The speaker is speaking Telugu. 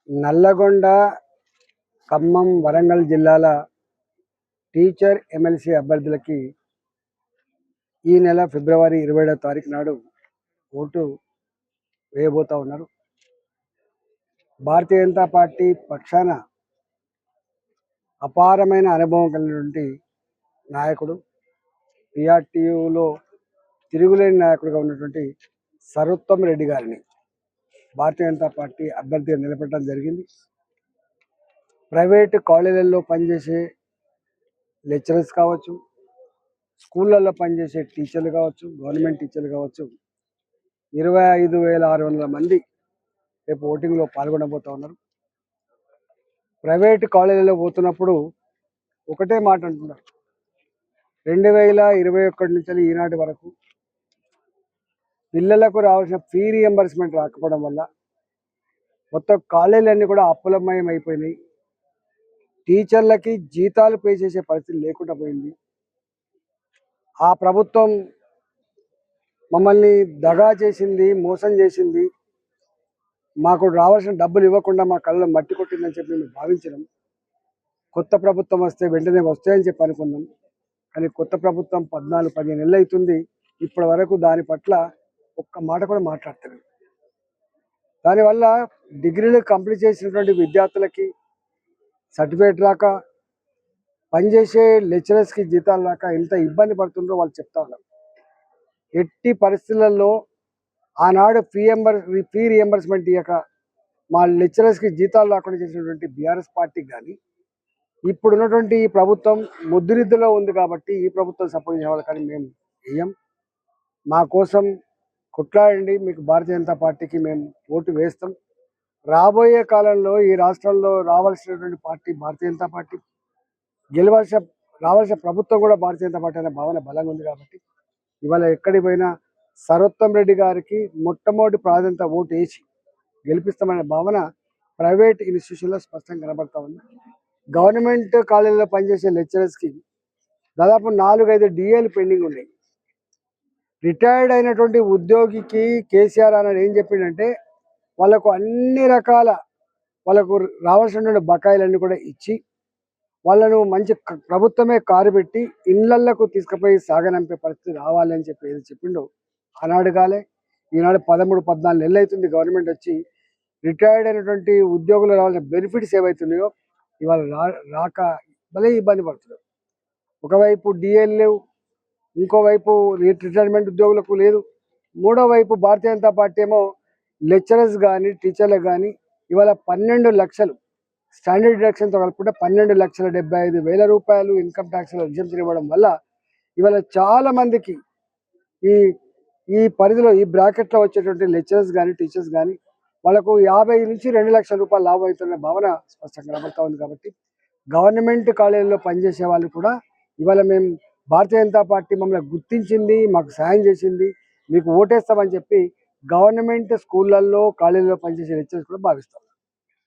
నల్లగొండ, ఖమ్మం, వరంగల్ జిల్లాల టీచర్ ఎమ్మెల్సీ అభ్యర్థులకి ఈ నెల ఫిబ్రవరి 27వ తారీఖు నాడు ఓటు వేయబోతా ఉన్నారు. భారతీయ జనతా పార్టీ పక్షాన అపారమైన అనుభవం కలిగినటువంటి నాయకుడు, పిఆర్టీయూలో తిరుగులేని నాయకుడిగా ఉన్నటువంటి సర్వోత్తమ్ రెడ్డి గారిని భారతీయ జనతా పార్టీ అభ్యర్థిగా నిలబెట్టడం జరిగింది. ప్రైవేటు కాలేజీలలో పనిచేసే లెక్చరర్స్ కావచ్చు, స్కూళ్ళల్లో పనిచేసే టీచర్లు కావచ్చు, గవర్నమెంట్ టీచర్లు కావచ్చు, 25,600 మంది రేపు ఓటింగ్లో పాల్గొనబోతూ ఉన్నారు. ప్రైవేటు కాలేజీలో పోతున్నప్పుడు ఒకటే మాట అంటున్నారు, 2021 నుంచి ఈనాటి వరకు పిల్లలకు రావాల్సిన ఫీ రియంబర్స్మెంట్ రాకపోవడం వల్ల మొత్తం కాలేజీలన్నీ కూడా అప్పులమయం అయిపోయినాయి. టీచర్లకి జీతాలు పే చేసే పరిస్థితి లేకుండా పోయింది. ఆ ప్రభుత్వం మమ్మల్ని దగా చేసింది, మోసం చేసింది, మాకు రావాల్సిన డబ్బులు ఇవ్వకుండా మా కళ్ళలో మట్టి కొట్టిందని చెప్పి మేము భావించినాం. కొత్త ప్రభుత్వం వస్తే వెంటనే వస్తాయని చెప్పి అనుకున్నాం. కానీ కొత్త ప్రభుత్వం 14-15 నెలలు అవుతుంది, ఇప్పటి వరకు దాని పట్ల ఒక్క మాట కూడా మాట్లాడతలేదు. దానివల్ల డిగ్రీలు కంప్లీట్ చేసినటువంటి విద్యార్థులకి సర్టిఫికేట్ రాక, పనిచేసే లెక్చరర్స్కి జీతాలు రాక ఎంత ఇబ్బంది పడుతుందో వాళ్ళు చెప్తా ఉన్నారు. ఎట్టి పరిస్థితులలో ఆనాడు ఫీ రియంబర్స్మెంట్ ఇవ్వక మా లెక్చరర్స్కి జీతాలు రాకుండా చేసినటువంటి బీఆర్ఎస్ పార్టీకి కానీ, ఇప్పుడున్నటువంటి ఈ ప్రభుత్వం ముద్దునిద్దులో ఉంది కాబట్టి ఈ ప్రభుత్వం సపోర్ట్ చేయాలి. కానీ మేము వేయం. మా కోసం కొట్లాడండి, మీకు భారతీయ జనతా పార్టీకి మేము ఓటు వేస్తాం. రాబోయే కాలంలో ఈ రాష్ట్రంలో రావాల్సినటువంటి పార్టీ భారతీయ జనతా పార్టీ, రావాల్సిన ప్రభుత్వం కూడా భారతీయ జనతా పార్టీ అనే భావన బలంగా ఉంది. కాబట్టి ఇవాళ ఎక్కడికి పోయినా సర్వోత్తమ్ రెడ్డి గారికి మొట్టమొదటి ప్రాధాన్యత ఓటు వేసి గెలిపిస్తామనే భావన ప్రైవేట్ ఇన్స్టిట్యూషన్లో స్పష్టంగా కనబడతా ఉంది. గవర్నమెంట్ కాలేజీలో పనిచేసే లెక్చరర్స్కి దాదాపు 4-5 డిఏలు పెండింగ్ ఉన్నాయి. రిటైర్డ్ అయినటువంటి ఉద్యోగికి కేసీఆర్ అన్నాడు ఏం చెప్పిండంటే, వాళ్ళకు అన్ని రకాల వాళ్ళకు రావాల్సినటువంటి బకాయిలన్నీ కూడా ఇచ్చి వాళ్ళను మంచి ప్రభుత్వమే కారు పెట్టి ఇళ్లకు తీసుకుపోయి సాగనంపే పరిస్థితి రావాలి అని చెప్పి ఏది చెప్పిండో ఆనాడు కాలే. ఈనాడు 13-14 నెలలు అవుతుంది గవర్నమెంట్ వచ్చి. రిటైర్డ్ అయినటువంటి ఉద్యోగులు రావాల్సిన బెనిఫిట్స్ ఏవైతున్నాయో ఇవాళ రాక భలే ఇబ్బంది పడుతున్నారు. ఒకవైపు డిఏలు లేవు, ఇంకోవైపు రిటైర్మెంట్ ఉద్యోగులకు లేదు, మూడో వైపు భారతీయ జనతా పార్టీ ఏమో లెక్చరర్స్ కానీ టీచర్లకు కానీ ఇవాళ 12 లక్షలు స్టాండర్డ్ డిడక్షన్తో కలుపుకుంటే 12,75,000 రూపాయలు ఇన్కమ్ ట్యాక్స్లో ఎగ్జంప్షన్ ఇవ్వడం వల్ల ఇవాళ చాలా మందికి ఈ పరిధిలో ఈ బ్రాకెట్లో వచ్చేటువంటి లెక్చరర్స్ కానీ టీచర్స్ కానీ వాళ్ళకు 50 నుంచి 2 లక్షల రూపాయలు లాభం అవుతున్న భావన స్పష్టంగా కనబడతా ఉంది. కాబట్టి గవర్నమెంట్ కాలేజీలో పనిచేసే వాళ్ళు కూడా ఇవాళ మేము భారతీయ జనతా పార్టీ మమ్మల్ని గుర్తించింది, మాకు సాయం చేసింది, మీకు ఓటేస్తామని చెప్పి గవర్నమెంట్ స్కూళ్ళల్లో కాలేజీలో పనిచేసే లెక్చరర్స్ కూడా భావిస్తాం.